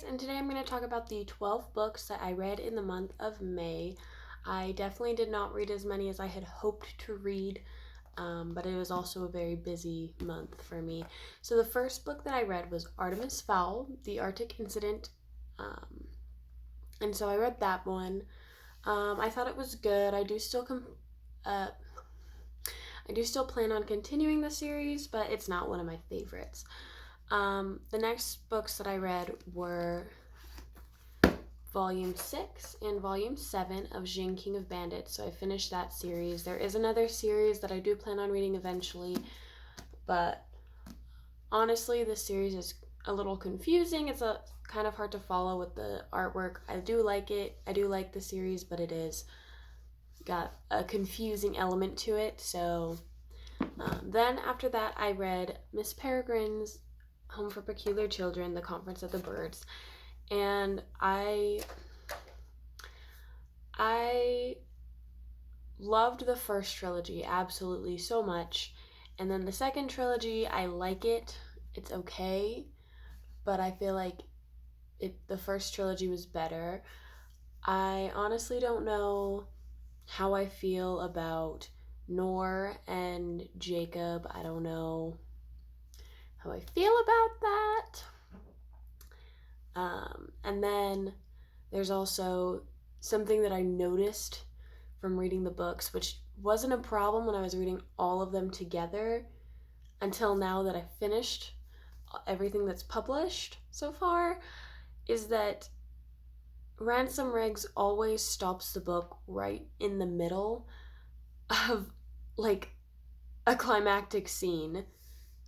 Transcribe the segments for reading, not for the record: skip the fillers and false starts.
And today I'm going to talk about the 12 books that I read in the month of May. I definitely did not read as many as I had hoped to read, but it was also a very busy month for me. So the first book that I read was Artemis Fowl, The Arctic Incident, and so I read that one. I thought it was good. Uh, I do still plan on continuing the series, but it's not one of my favorites. The next books that I read were Volume 6 and Volume 7 of Jing King of Bandits, so I finished that series. There is another series that I do plan on reading eventually, but honestly, this series is a little confusing. It's a kind of hard to follow with the artwork. I do like it. I do like the series, but it is got a confusing element to it. So then after that, I read Miss Peregrine's Home for Peculiar Children, The Conference of the Birds, and I loved the first trilogy absolutely so much. And then the second trilogy, I like it. It's okay, but I feel like the first trilogy was better. I honestly don't know how I feel about Nor and Jacob. I don't know how I feel about that. And then there's also something that I noticed from reading the books, which wasn't a problem when I was reading all of them together until now that I finished everything that's published so far, is that Ransom Riggs always stops the book right in the middle of like a climactic scene,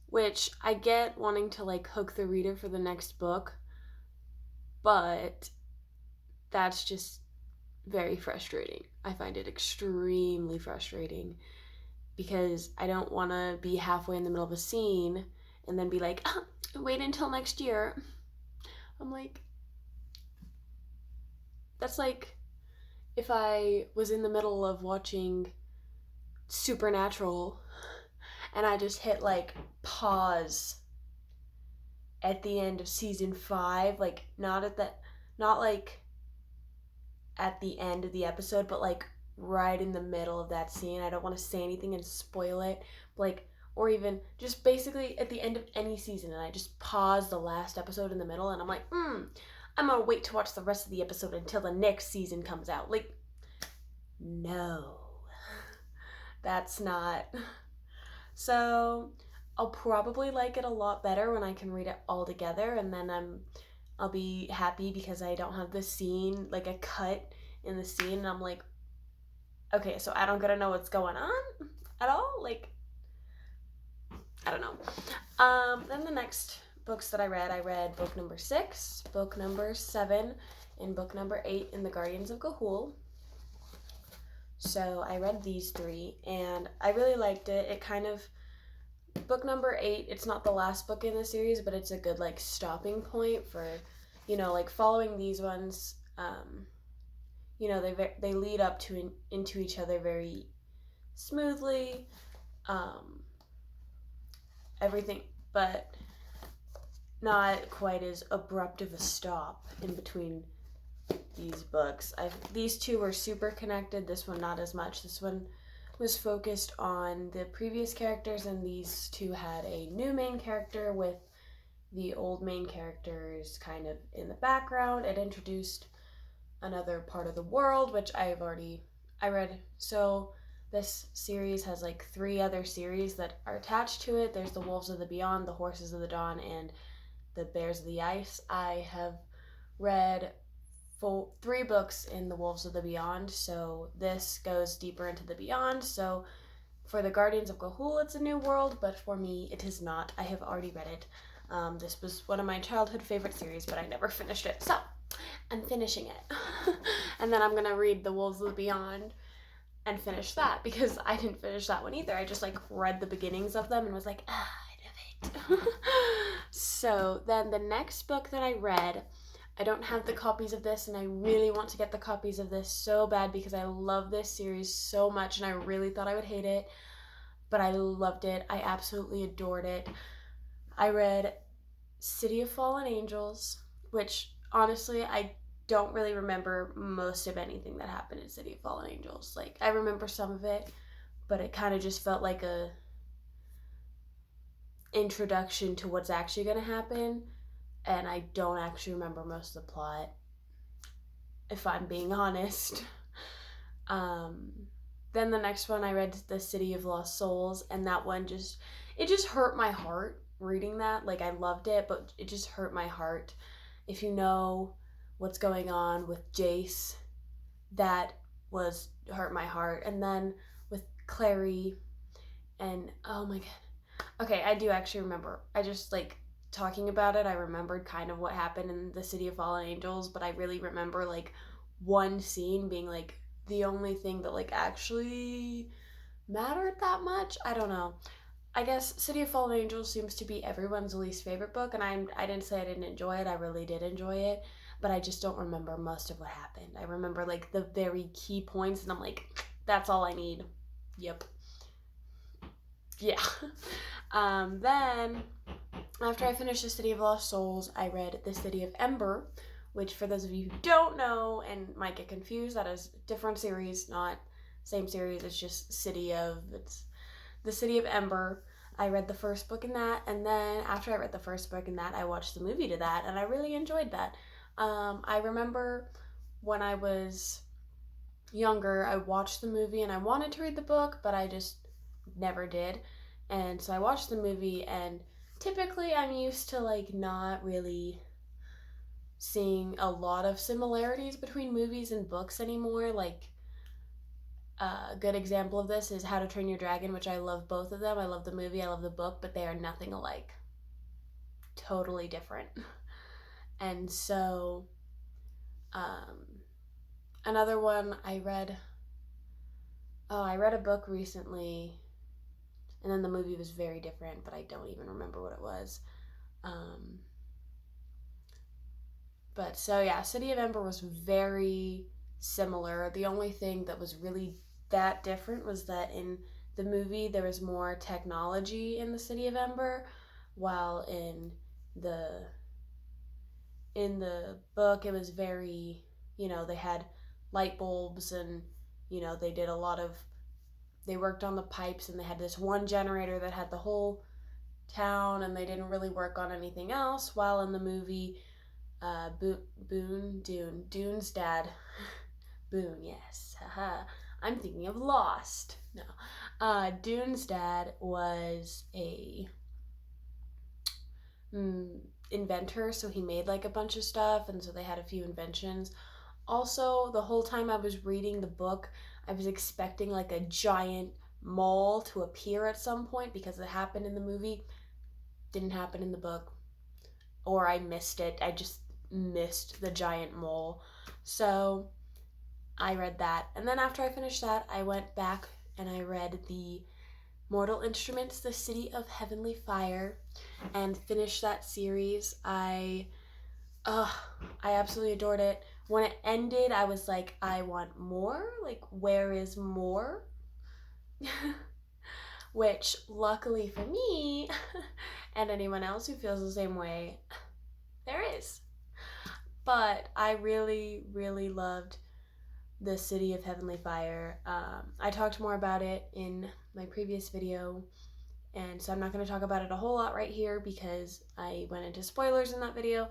which I get wanting to like hook the reader for the next book, but that's just very frustrating. I find it extremely frustrating because I don't want to be halfway in the middle of a scene and then be like, wait until next year. I'm like, that's like if I was in the middle of watching Supernatural and I just hit like pause at the end of season 5, like not like at the end of the episode, but like right in the middle of that scene. I don't want to say anything and spoil it, but like, or even just basically at the end of any season, and I just pause the last episode in the middle, and I'm like, I'm gonna wait to watch the rest of the episode until the next season comes out. Like, no, that's not. So I'll probably like it a lot better when I can read it all together, and then I'll be happy because I don't have the scene, like a cut in the scene, and I'm like, okay, so I don't gotta know what's going on at all. Like, I don't know. Then the next books that I read book number 6, book number 7, and book number 8 in the Guardians of Ga'Hoole. So I read these 3, and I really liked it. It kind of book number 8, it's not the last book in the series, but it's a good like stopping point for, like following these ones. They lead up to into each other very smoothly. Um, Everything, but not quite as abrupt of a stop in between these books. These two were super connected. This one not as much. This one was focused on the previous characters, and these two had a new main character with the old main characters kind of in the background. It introduced another part of the world, which I read. So this series has like 3 other series that are attached to it. There's the Wolves of the Beyond, the Horses of the Dawn, and the Bears of the Ice. I have read 3 books in the Wolves of the Beyond, so this goes deeper into the Beyond. So for the Guardians of Ga'Hoole, it's a new world, but for me, it is not. I have already read it. This was one of my childhood favorite series, but I never finished it. So I'm finishing it. And then I'm going to read The Wolves of the Beyond and finish that, because I didn't finish that one either. I just like read the beginnings of them and was like, I love it. So then the next book that I read, I don't have the copies of this, and I really want to get the copies of this so bad because I love this series so much, and I really thought I would hate it, but I loved it. I absolutely adored it. I read City of Fallen Angels, which honestly, I don't really remember most of anything that happened in City of Fallen Angels. Like, I remember some of it, but it kind of just felt like a introduction to what's actually going to happen, and I don't actually remember most of the plot, if I'm being honest. Um, then the next one I read The City of Lost Souls, and that one just hurt my heart reading that. Like, I loved it, but it just hurt my heart. If you know what's going on with Jace, that was hurt my heart. And then with Clary, and oh my god. Okay, I do actually remember. I just like talking about it, I remembered kind of what happened in the City of Fallen Angels, but I really remember like one scene being like the only thing that like actually mattered that much. I don't know. I guess City of Fallen Angels seems to be everyone's least favorite book, and I didn't say I didn't enjoy it. I really did enjoy it, but I just don't remember most of what happened. I remember like the very key points, and I'm like, that's all I need. Yep. Yeah. Then after I finished The City of Lost Souls, I read The City of Ember, which for those of you who don't know and might get confused, that is a different series, not same series. It's just it's The City of Ember. I read the first book in that, and then after I read the first book in that, I watched the movie to that, and I really enjoyed that. I remember when I was younger, I watched the movie and I wanted to read the book, but I just never did. And so I watched the movie, and typically I'm used to like not really seeing a lot of similarities between movies and books anymore. Like a good example of this is How to Train Your Dragon, which I love both of them. I love the movie, I love the book, but they are nothing alike. Totally different. And so, another one I read a book recently, and then the movie was very different, but I don't even remember what it was. But so yeah, City of Ember was very similar. The only thing that was really that different was that in the movie there was more technology in the City of Ember, while the in the book it was very, they had light bulbs, and they did a lot of they worked on the pipes, and they had this one generator that had the whole town, and they didn't really work on anything else. While in the movie, Dune's dad, Boone, yes, haha. I'm thinking of Lost. No, Dune's dad was a inventor, so he made like a bunch of stuff, and so they had a few inventions. Also, the whole time I was reading the book, I was expecting like a giant mole to appear at some point because it happened in the movie. Didn't happen in the book, or I missed it. I just missed the giant mole. So I read that. And then after I finished that, I went back and I read the Mortal Instruments, The City of Heavenly Fire, and finished that series. I absolutely adored it. When it ended, I was like, I want more. Like, where is more? Which, luckily for me, and anyone else who feels the same way, there is. But I really, really loved The City of Heavenly Fire. I talked more about it in my previous video, and so I'm not going to talk about it a whole lot right here because I went into spoilers in that video,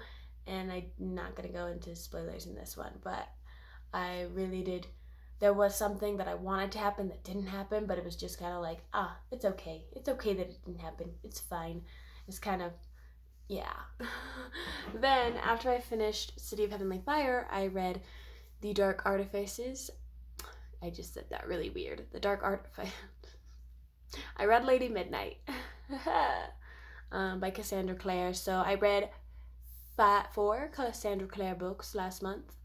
and I'm not going to go into spoilers in this one. But I really did. There was something that I wanted to happen that didn't happen, but it was just kind of like, it's okay. It's okay that it didn't happen. It's fine. It's kind of, yeah. Then, after I finished City of Heavenly Fire, I read The Dark Artifices. I just said that really weird. The Dark Artifices. I read Lady Midnight by Cassandra Clare. So I read 4 Cassandra Clare books last month.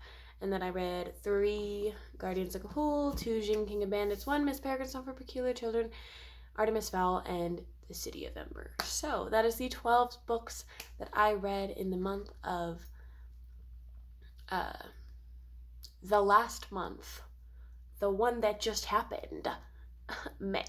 And then I read 3 Guardians of Ga'Hoole, 2 Jin King of Bandits, 1 Miss Peregrine's Song for Peculiar Children, Artemis Fowl, and The City of Ember. So that is the 12 books that I read in the month of the last month. The one that just happened. May.